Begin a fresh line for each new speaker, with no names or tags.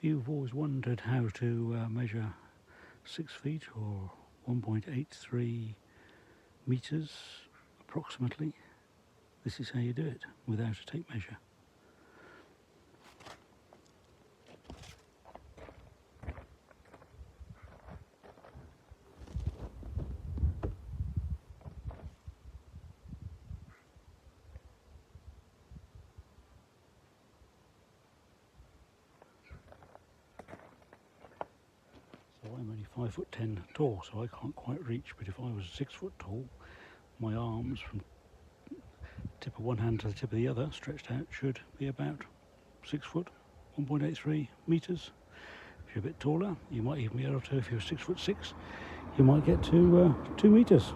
you've always wondered how to measure 6 feet or 1.83 meters approximately, this is how you do it without a tape measure. So I'm only 5'10" tall, so I can't quite reach, but if I was 6 foot tall, my arms from tip of one hand to the tip of the other stretched out should be about 6 foot, 1.83 meters. If you're a bit taller, you might even be able to, if you're 6'6", you might get to 2 meters.